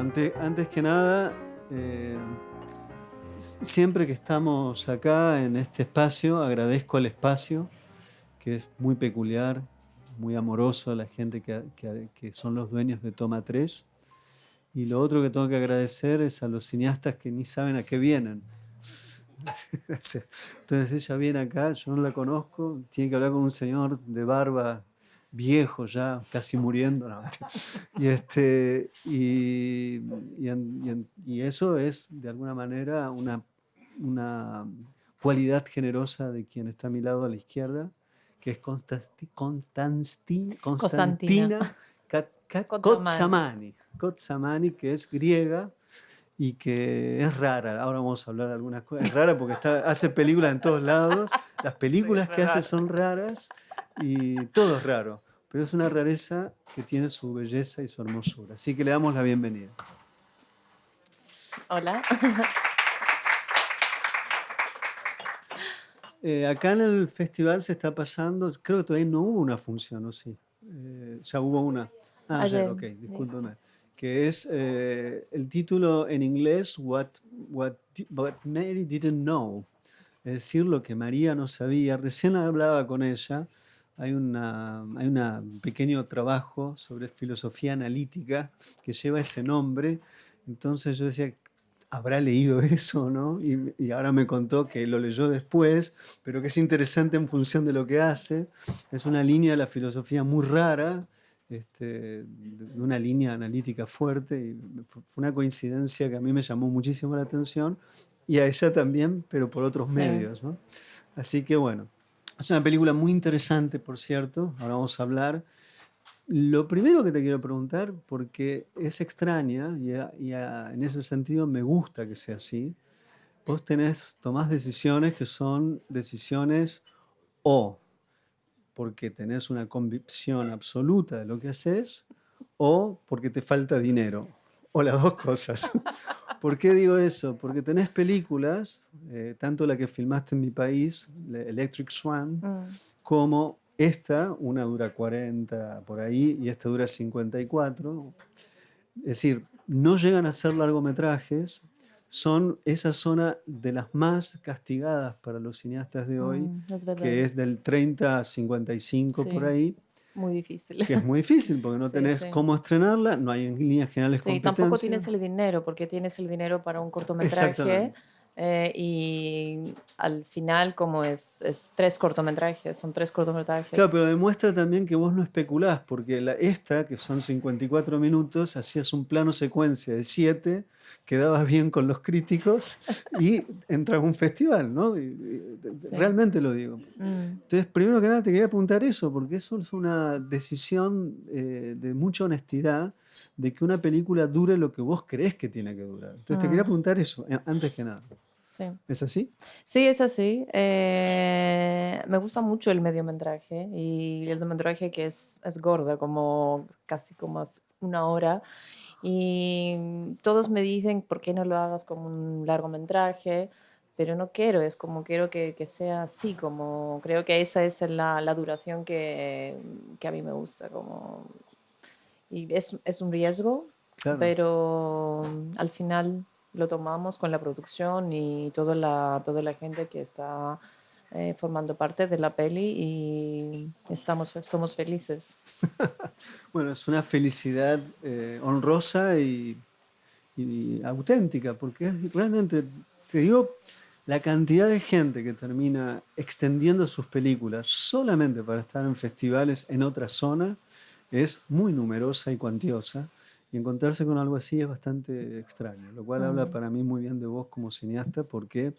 antes que nada, eh, siempre que estamos acá en este espacio, agradezco al espacio, que es muy peculiar, muy amoroso a la gente que son los dueños de Toma 3. Y lo otro que tengo que agradecer es a los cineastas que ni saben a qué vienen. Entonces ella viene acá, yo no la conozco, tiene que hablar con un señor de barba viejo ya, casi muriendo. No. Y eso es de alguna manera una cualidad generosa de quien está a mi lado a la izquierda, que es Constantina. Constantina Cottamani. Kotsamani, que es griega y que es rara. Ahora vamos a hablar de algunas cosas. Es rara porque hace películas en todos lados. Las películas que hace son raras y todo es raro. Pero es una rareza que tiene su belleza y su hermosura. Así que le damos la bienvenida. Hola. Acá en el festival se está pasando, creo que todavía no hubo una función, ¿o sí? Ya hubo una. Ayer, ok, discúlpeme. Que es el título en inglés, What Mary Didn't Know. Es decir, lo que María no sabía. Recién hablaba con ella. Hay un pequeño trabajo sobre filosofía analítica que lleva ese nombre. Entonces yo decía, ¿habrá leído eso, no? Y ahora me contó que lo leyó después, pero que es interesante en función de lo que hace. Es una línea de la filosofía muy rara, de una línea analítica fuerte. Y fue una coincidencia que a mí me llamó muchísimo la atención y a ella también, pero por otros medios, ¿no? Así que bueno, es una película muy interesante, por cierto. Ahora vamos a hablar. Lo primero que te quiero preguntar, porque es extraña y en ese sentido me gusta que sea así, vos tomás decisiones que son decisiones o porque tenés una convicción absoluta de lo que haces o porque te falta dinero, o las dos cosas. ¿Por qué digo eso? Porque tenés películas, tanto la que filmaste en mi país, Electric Swan, como esta, una dura 40 por ahí y esta dura 54. Es decir, no llegan a ser largometrajes, son esa zona de las más castigadas para los cineastas de hoy, que es del 30 a 55 por ahí. Muy difícil. Que es muy difícil porque no tenés cómo estrenarla, no hay en líneas generales competencia. Tampoco tienes el dinero, porque tienes el dinero para un cortometraje. Y al final, como es 3 cortometrajes, son 3 cortometrajes. Claro, pero demuestra también que vos no especulás, porque esta, que son 54 minutos, hacías un plano secuencia de 7, quedabas bien con los críticos y entras a un festival, ¿no? Realmente lo digo. Entonces, primero que nada, te quería apuntar eso, porque eso es una decisión de mucha honestidad, de que una película dure lo que vos creés que tiene que durar. Entonces, te quería apuntar eso, antes que nada. Sí. ¿Es así? Sí, es así. Me gusta mucho el mediometraje y el mediometraje que es gorda, casi como 1 hora. Y todos me dicen, ¿por qué no lo hagas como un largometraje? Pero no quiero, es como quiero que sea así, como creo que esa es la duración que a mí me gusta. Y es un riesgo, Claro. pero al final lo tomamos con la producción y toda la gente que está formando parte de la peli y somos felices. Bueno, es una felicidad honrosa y auténtica, porque realmente, te digo, la cantidad de gente que termina extendiendo sus películas solamente para estar en festivales en otra zona es muy numerosa y cuantiosa, y encontrarse con algo así es bastante extraño, lo cual habla para mí muy bien de vos como cineasta, porque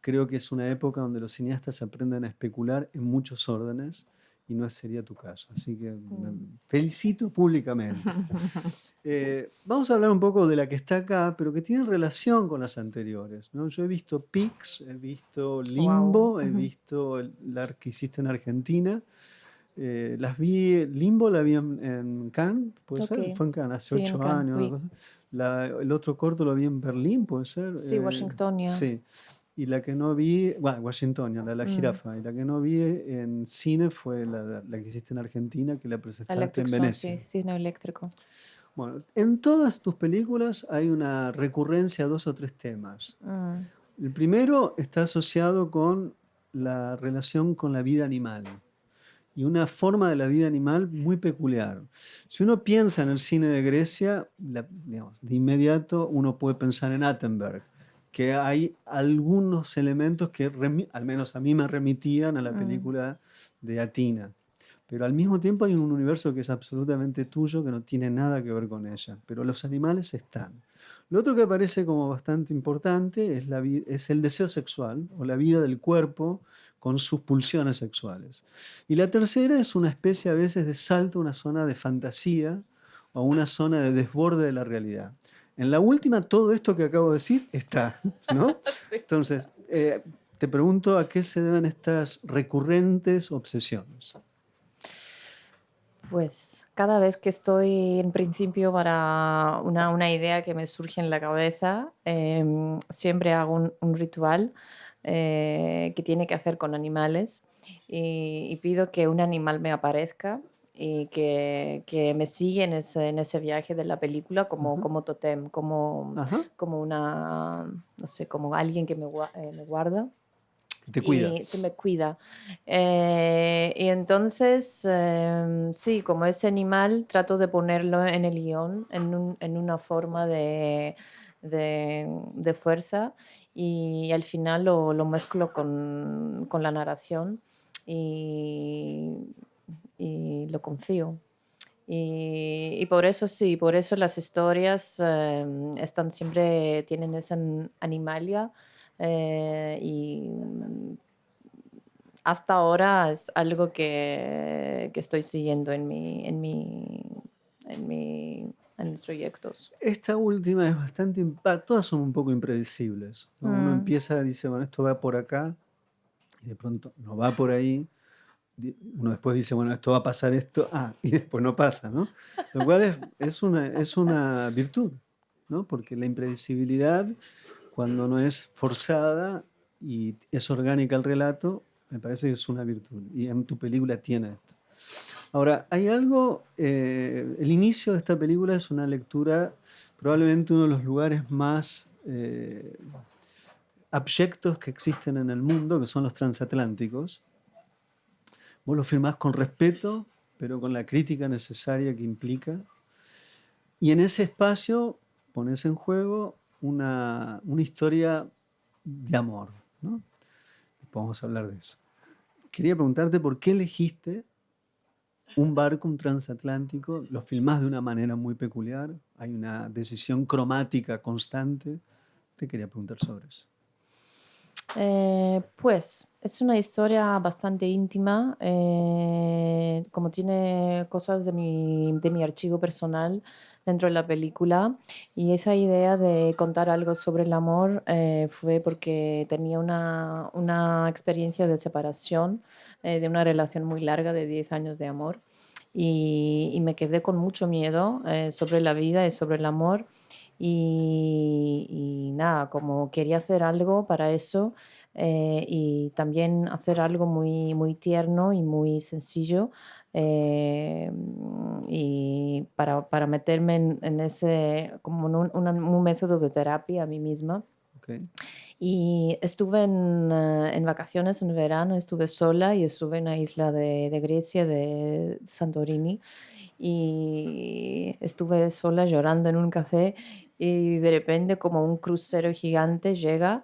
creo que es una época donde los cineastas aprenden a especular en muchos órdenes, y no sería tu caso. Así que me felicito públicamente. Vamos a hablar un poco de la que está acá, pero que tiene relación con las anteriores, ¿no? Yo he visto Pix, he visto Limbo, he visto la que hiciste en Argentina. Las vi, Limbo la vi en Cannes, ¿puede ser? Fue en Cannes hace 8 años. Una cosa. El otro corto lo vi en Berlín, ¿puede ser? Sí, Washingtonia. Sí. Y la que no vi, bueno, Washingtonia, la jirafa. Y la que no vi en cine fue la que hiciste en Argentina, que la presentaste en Venecia. Sí, cine eléctrico. Bueno, en todas tus películas hay una recurrencia a dos o tres temas. Mm, El primero está asociado con la relación con la vida animal y una forma de la vida animal muy peculiar. Si uno piensa en el cine de Grecia, digamos, de inmediato uno puede pensar en Attenberg, que hay algunos elementos que al menos a mí me remitían a la mm, película de Atina. Pero al mismo tiempo hay un universo que es absolutamente tuyo, que no tiene nada que ver con ella. Pero los animales están. Lo otro que parece como bastante importante es el deseo sexual o la vida del cuerpo con sus pulsiones sexuales. Y la tercera es una especie a veces de salto a una zona de fantasía o una zona de desborde de la realidad. En la última, todo esto que acabo de decir está, ¿no? sí. Entonces, te pregunto a qué se deben estas recurrentes obsesiones. Pues cada vez que estoy en principio para una idea que me surge en la cabeza, siempre hago un ritual que tiene que hacer con animales y pido que un animal me aparezca y que me sigue en ese viaje de la película como, Ajá, como totem, como, ajá, como una, no sé, como alguien que me guarda que te cuida. y que me cuida. Y entonces, sí, como ese animal, trato de ponerlo en el guión, en una forma de fuerza y al final lo mezclo con la narración y, y lo confío. Y por eso sí, por eso las historias están siempre, tienen esa animalia y hasta ahora es algo que estoy siguiendo en mis proyectos. Esta última es bastante, todas son un poco impredecibles, ¿no? Uno Mm, empieza, dice, bueno, esto va por acá, y de pronto no va por ahí. Uno después dice, bueno, esto va a pasar esto, y después no pasa, ¿no? Lo cual es una virtud, ¿no? Porque la impredecibilidad, cuando no es forzada y es orgánica el relato, me parece que es una virtud. Y en tu película tiene esto. Ahora, hay algo, el inicio de esta película es una lectura, probablemente uno de los lugares más abyectos que existen en el mundo, que son los transatlánticos. Vos lo firmás con respeto, pero con la crítica necesaria que implica. Y en ese espacio pones en juego una historia de amor, ¿no? Podemos hablar de eso. Quería preguntarte por qué elegiste un barco, un transatlántico, lo filmás de una manera muy peculiar, hay una decisión cromática constante. Te quería preguntar sobre eso. pues es una historia bastante íntima, como tiene cosas de mi archivo personal dentro de la película y esa idea de contar algo sobre el amor fue porque tenía una experiencia de separación de una relación muy larga de 10 años de amor y me quedé con mucho miedo sobre la vida y sobre el amor y nada, como quería hacer algo para eso y también hacer algo muy, muy tierno y muy sencillo y para meterme en ese, como en un método de terapia a mí misma. ¿Ok? Y estuve en vacaciones en verano, estuve sola y estuve en una isla de Grecia, de Santorini, y estuve sola llorando en un café y de repente como un crucero gigante llega,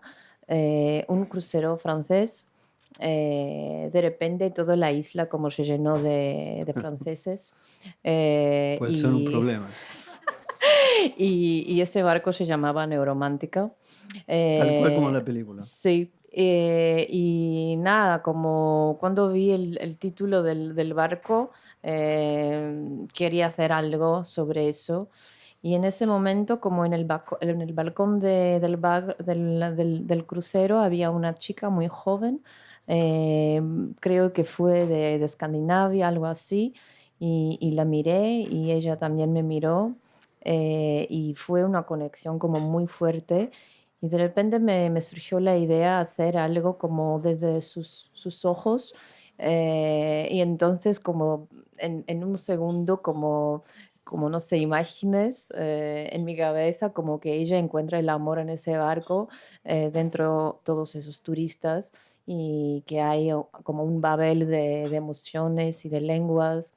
un crucero francés, de repente toda la isla como se llenó de franceses Puede ser un y, problema eso. y ese barco se llamaba Neuromántica. Tal cual como la película. Sí, y nada, como cuando vi el título del barco, quería hacer algo sobre eso. Y en ese momento, como en el balcón del crucero, había una chica muy joven, creo que fue de Escandinavia, algo así, y la miré y ella también me miró, y fue una conexión como muy fuerte y de repente me surgió la idea de hacer algo como desde sus ojos, y entonces como en un segundo como como no sé, imágenes en mi cabeza, como que ella encuentra el amor en ese barco, dentro de todos esos turistas, y que hay como un babel de emociones y de lenguas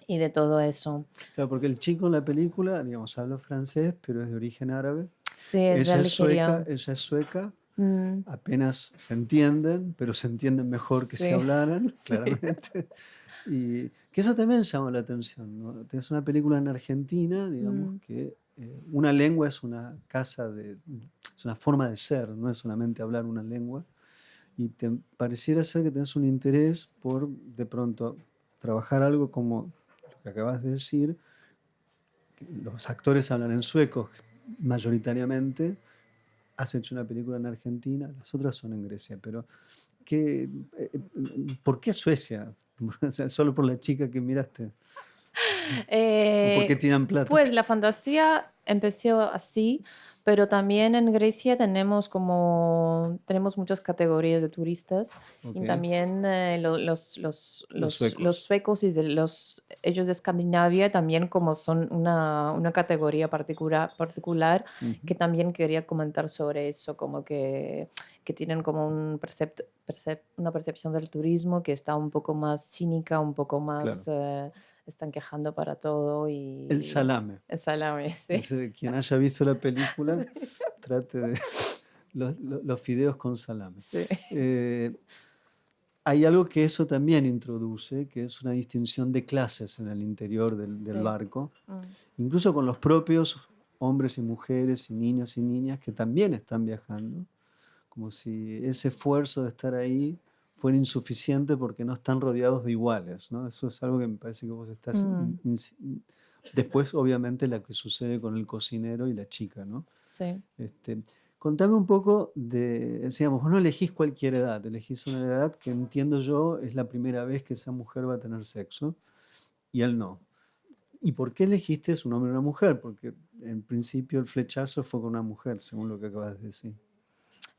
y de todo eso. Claro, porque el chico en la película, digamos, habla francés, pero es de origen árabe. Sí, es de Algeria. Ella es sueca, Mm, apenas se entienden, pero se entienden mejor que si sí, hablaran, sí. claramente. Y que eso también llama la atención, ¿no? Tienes una película en Argentina, digamos, Mm, que una lengua es una casa es una forma de ser, no es solamente hablar una lengua. Y te pareciera ser que tenés un interés por, de pronto, trabajar algo como lo que acabas de decir, que los actores hablan en sueco mayoritariamente, has hecho una película en Argentina, las otras son en Grecia, pero ¿qué, ¿por qué Suecia? O sea, ¿solo por la chica que miraste? ¿O por qué Eh, tiran plata? pues la fantasía empezó así, pero también en Grecia tenemos muchas categorías de turistas Ok, y también los los suecos. suecos y ellos de Escandinavia también como son una categoría particular Ujú, que también quería comentar sobre eso, como que tienen como una percepción del turismo que está un poco más cínica, un poco más... claro. están quejando para todo El y salame. el salame, sí. Ese, quien haya visto la película, Sí. trate de los fideos con salame. Sí. Eh, Hay algo que eso también introduce, que es una distinción de clases en el interior del Sí. barco, Mm, incluso con los propios hombres y mujeres y niños y niñas que también están viajando, como si ese esfuerzo de estar ahí fuera insuficiente porque no están rodeados de iguales, ¿no? Eso es algo que me parece que vos estás... mm, Después, obviamente, la que sucede con el cocinero y la chica, ¿no? sí. Este, contame un poco de, decíamos, vos no elegís cualquier edad, elegís una edad que entiendo yo es la primera vez que esa mujer va a tener sexo y él no. ¿Y por qué elegiste es un hombre y una mujer? Porque en principio el flechazo fue con una mujer, según lo que acabas de decir.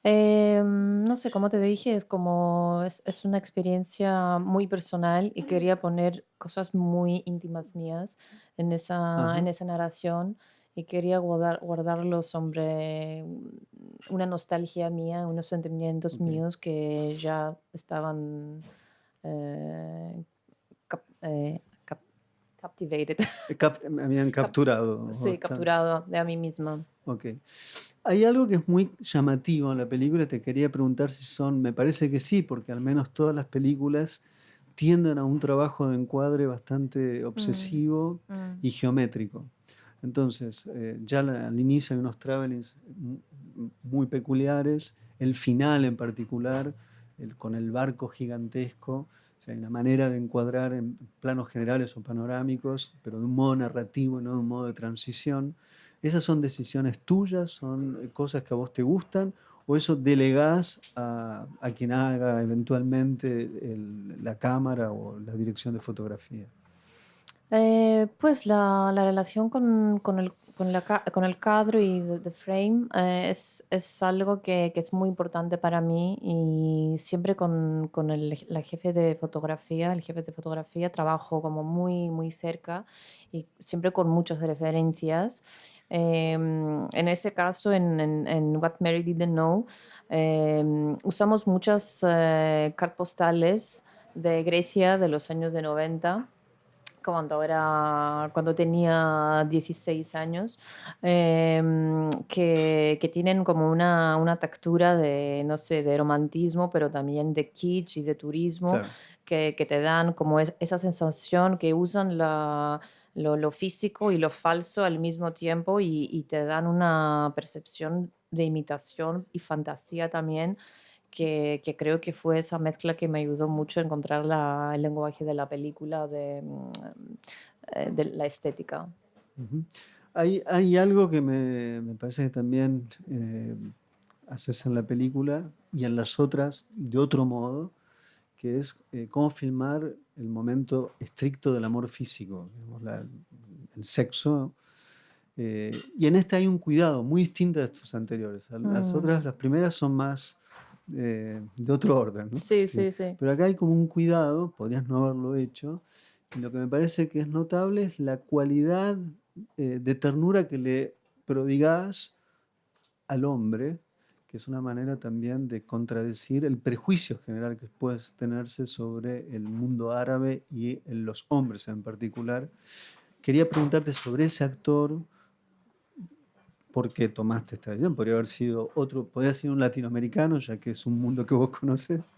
No sé, como te dije, es una experiencia muy personal y quería poner cosas muy íntimas mías en Ajá, esa narración y quería guardarlo sobre una nostalgia mía, unos sentimientos ok. míos que ya estaban eh, cap- captivated. Me habían Cap- capturado sí, bastante. capturado de a mí misma. Ok. Hay algo que es muy llamativo en la película, te quería preguntar si son, me parece que sí, porque al menos todas las películas tienden a un trabajo de encuadre bastante Mm, obsesivo mm, y geométrico. Entonces, ya al inicio hay unos travelings muy peculiares, el final en particular, con el barco gigantesco, o sea, hay una manera de encuadrar en planos generales o panorámicos, pero de un modo narrativo y no de un modo de transición. ¿Esas son decisiones tuyas? ¿Son cosas que a vos te gustan? ¿O eso delegás a quien haga eventualmente la cámara o la dirección de fotografía? Pues la relación con el cadro y the frame es algo que es muy importante para mí y siempre con la jefe de fotografía, el jefe de fotografía, trabajo como muy, muy cerca y siempre con muchas referencias. En ese caso, en What Mary Didn't Know, usamos muchas cartas postales de Grecia de los años de 90 cuando tenía 16 años, que tienen como una textura de, no sé, de romantismo, pero también de kitsch y de turismo, Claro. que te dan como esa sensación que usan lo físico y lo falso al mismo tiempo y te dan una percepción de imitación y fantasía también que creo que fue esa mezcla que me ayudó mucho a encontrar el lenguaje de la película, de la estética. Ujú. Hay algo que me parece que también haces en la película y en las otras de otro modo, que es cómo filmar el momento estricto del amor físico, digamos, el sexo. Y en esta hay un cuidado muy distinto de tus anteriores. Las Mm, otras, las primeras son más de otro orden, ¿no? sí, sí, sí. Pero acá hay como un cuidado, podrías no haberlo hecho, Y lo que me parece que es notable es la cualidad de ternura que le prodigás al hombre, que es una manera también de contradecir el prejuicio general que puede tenerse sobre el mundo árabe y en los hombres en particular. Quería preguntarte sobre ese actor, ¿por qué tomaste esta decisión? Podría haber sido otro, podría ser un latinoamericano, ya que es un mundo que vos conoces.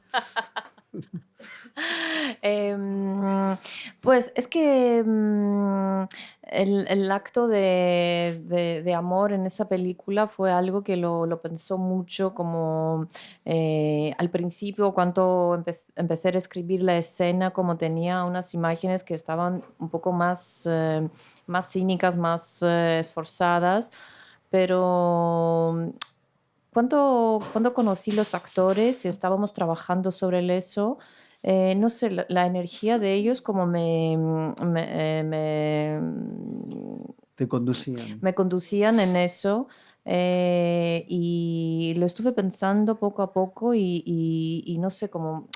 Em, pues es que el acto de amor en esa película fue algo que lo pensó mucho como al principio cuando empecé a escribir la escena, como tenía unas imágenes que estaban un poco más cínicas, más esforzadas, pero cuando conocí los actores y estábamos trabajando sobre eso, no sé, la energía de ellos como Te conducían. me conducían en eso, y lo estuve pensando poco a poco y no sé, como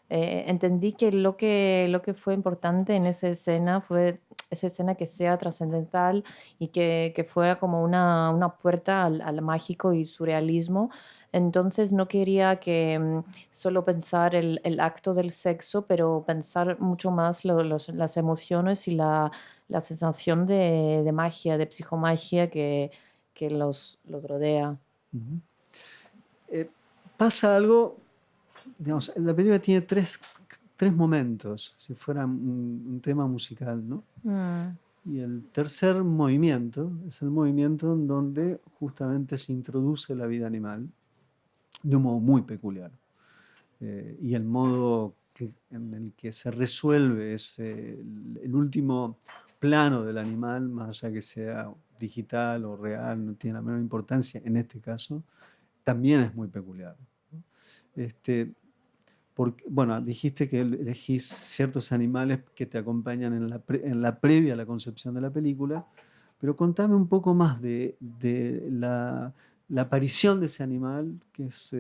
entendí que lo que fue importante en esa escena fue esa escena que sea trascendental y que fuera como una puerta al mágico y surrealismo. Entonces no quería que solo pensar el acto del sexo, pero pensar mucho más las emociones y la sensación de magia, de psicomagia que los rodea. Ujú. Eh, Pasa algo, digamos, la película tiene tres momentos, si fuera un tema musical, ¿no? Mm, Y el tercer movimiento es el movimiento en donde justamente se introduce la vida animal de un modo muy peculiar. Y el modo en el que se resuelve es el último plano del animal, más allá que sea digital o real, no tiene la menor importancia en este caso, también es muy peculiar, ¿no? Este, porque, bueno, dijiste que elegís ciertos animales que te acompañan en la previa a la concepción de la película, pero contame un poco más de la aparición de ese animal, que es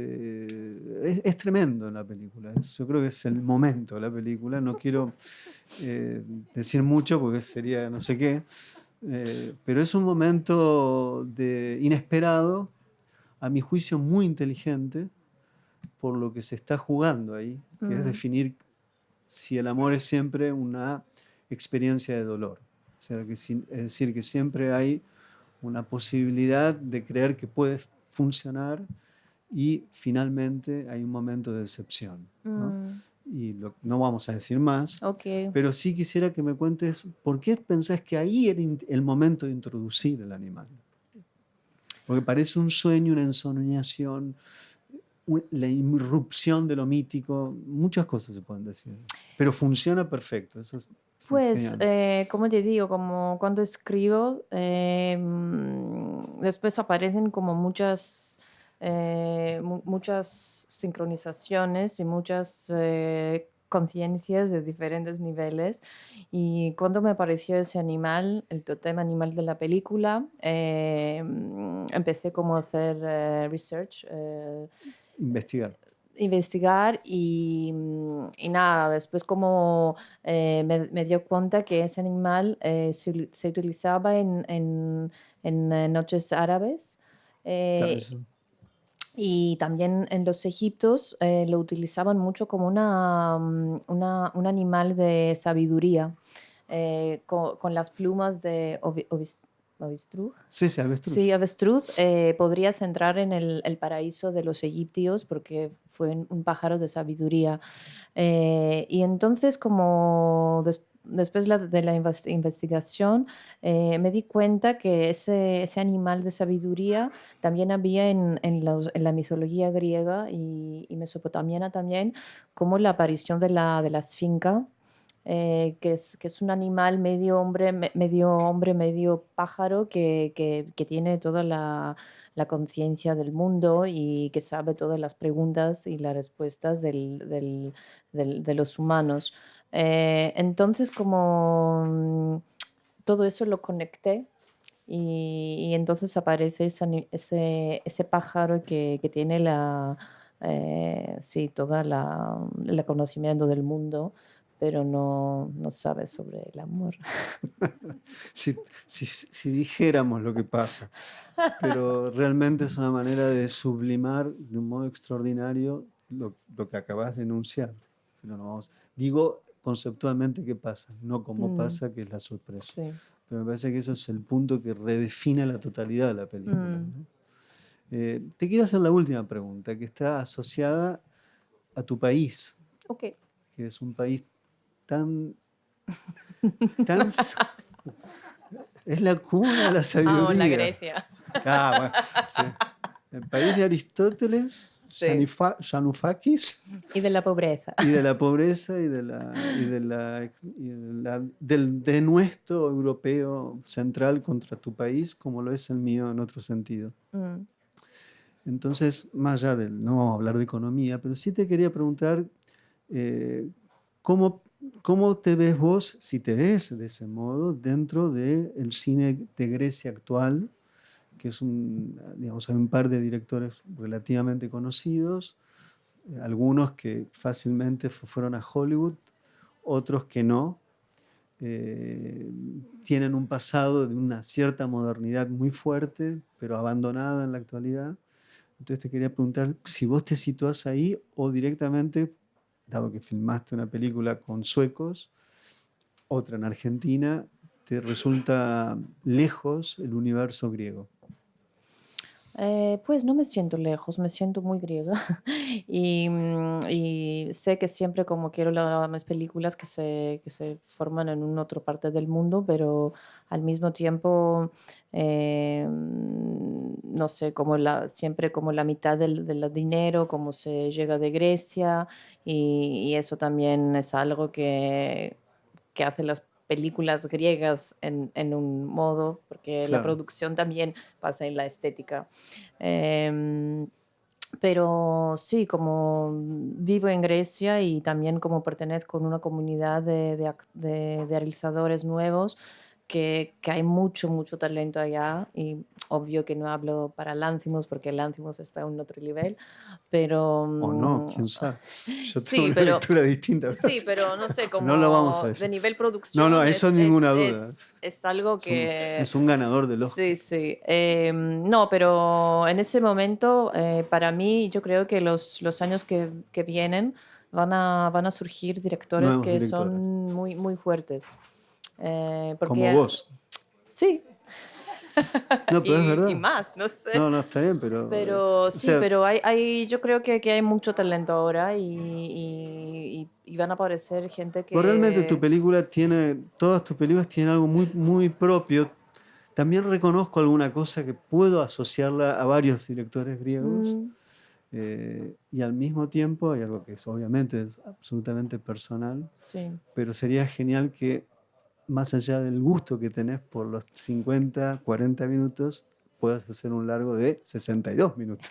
tremendo en la película. Yo creo que es el momento de la película. No quiero eh, decir mucho porque sería no sé qué, pero es un momento inesperado, a mi juicio muy inteligente, por lo que se está jugando ahí, que es mm, definir si el amor es siempre una experiencia de dolor. O sea, es decir, que siempre hay una posibilidad de creer que puede funcionar y finalmente hay un momento de decepción, ¿no? mm, Y no vamos a decir más, ok. pero sí quisiera que me cuentes por qué pensás que ahí era el momento de introducir el animal. Porque parece un sueño, una ensoñación, la irrupción de lo mítico, muchas cosas se pueden decir. Pero funciona perfecto, eso es Pues, genial. como te digo, como cuando escribo, después aparecen como muchas sincronizaciones y muchas conciencias de diferentes niveles. Y cuando me apareció ese animal, el tótem animal de la película, empecé como a hacer research. Investigar. Investigar y nada, después como me dio cuenta que ese animal se utilizaba en noches árabes, Claro, eh, eso. y también en los egiptos lo utilizaban mucho como un animal de sabiduría, con las plumas de avestruz. Sí, sí, avestruz. Sí, avestruz, podrías entrar en el paraíso de los egipcios porque fue un pájaro de sabiduría. Y entonces, como después de la investigación, me di cuenta que ese animal de sabiduría también había en la mitología griega y mesopotamiana también, como la aparición de la esfinca, que es un animal medio hombre, medio pájaro, que tiene toda la conciencia del mundo y que sabe todas las preguntas y las respuestas de los humanos. Entonces, como todo eso lo conecté y entonces aparece ese pájaro que tiene sí, toda el conocimiento del mundo, pero no sabe sobre el amor. Si dijéramos lo que pasa, pero realmente es una manera de sublimar de un modo extraordinario lo que acabas de enunciar. Pero no vamos, digo conceptualmente qué pasa, no cómo Mm, pasa, que es la sorpresa. sí. Pero me parece que eso es el punto que redefine la totalidad de la película, Mm, ¿no? Te quiero hacer la última pregunta, que está asociada a tu país, ok. que es un país tan, tan, es la cuna de la Amo la sabiduría. Grecia. Bueno, sí. El país de Aristóteles, Sí. Xanufakis, Y de la pobreza. y de la pobreza de nuestro europeo central contra tu país, como lo es el mío en otro sentido. Mm. Entonces, más allá de no vamos a hablar de economía, pero sí te quería preguntar eh, ¿cómo, cómo te ves vos, si te ves de ese modo, dentro del cine de Grecia actual, que es digamos, hay un par de directores relativamente conocidos, algunos que fácilmente fueron a Hollywood, otros que no, eh, tienen un pasado de una cierta modernidad muy fuerte, pero abandonada en la actualidad. Entonces te quería preguntar si vos te situás ahí o directamente, dado que filmaste una película con suecos, otra en Argentina, te resulta lejos el universo griego. Pues no me siento lejos, me siento muy griega y sé que siempre como quiero las películas que se forman en una otra parte del mundo, pero al mismo tiempo, no sé, siempre como la mitad del dinero, como se llega de Grecia y eso también es algo que hace las películas griegas en un modo, porque la Claro. producción también pasa en la estética. Em, pero sí, como vivo en Grecia y también como pertenezco a una comunidad de realizadores nuevos, que hay mucho, mucho talento allá y obvio que no hablo para Lanthimos porque Lanthimos está en otro nivel, pero O no, quién sabe. Yo tengo sí, una pero lectura distinta. sí, pero no sé, No lo vamos a como de decir. nivel No, no, producción eso es, ninguna es, duda. es, es algo que Es un ganador del Oscar. sí, sí. No, pero en ese momento, para mí, yo creo que los años que vienen van a surgir directores Nuevos que directores. son muy, muy fuertes. Como Porque vos. sí, No, pero es y verdad. más, no sé. No, no, está bien, pero. Pero O sí, sea, pero yo creo que hay mucho talento ahora y van a aparecer gente pues realmente tu que... película tiene. Todas tus películas tienen algo muy, muy propio. También reconozco alguna cosa que puedo asociarla a varios directores griegos. Mm, Y al mismo tiempo hay algo que obviamente es absolutamente personal, sí. pero sería genial que más allá del gusto que tenés por los 50, 40 minutos, puedas hacer un largo de 62 minutos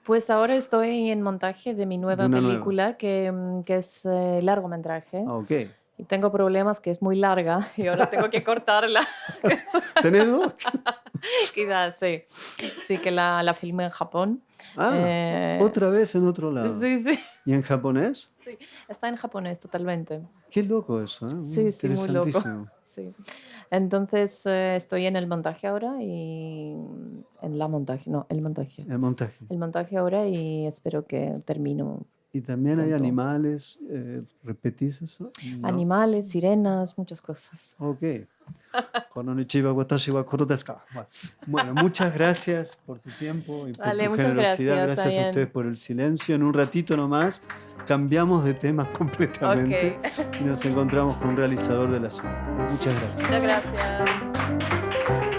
Pues ahora estoy en montaje de mi de nueva una nueva. película que es largometraje Ah, ok. y tengo problemas que es muy larga y ahora tengo que cortarla. ¿Tenés dos? Quizás sí. Sí, que la filmé en Japón. Ah, Eh, otra vez en otro lado. sí, sí, ¿Y en japonés? sí. Está en japonés totalmente. Qué loco eso, ¿eh? Muy Sí, sí, muy loco. interesantísimo. Sí. Entonces estoy en el montaje ahora y en la montaje, no, el montaje. El montaje. El montaje ahora y espero que termino ¿Y también hay pronto. animales? ¿Repetís eso? No. Animales, sirenas, muchas cosas. Ok. Konnichiwa, watashi wa koro desu ka. Bueno, muchas gracias por tu tiempo y por Vale, tu muchas generosidad. gracias Gracias a ustedes también. por el silencio. En un ratito nomás cambiamos de tema completamente Ok, y nos encontramos con un realizador de la zona. Muchas gracias. muchas gracias.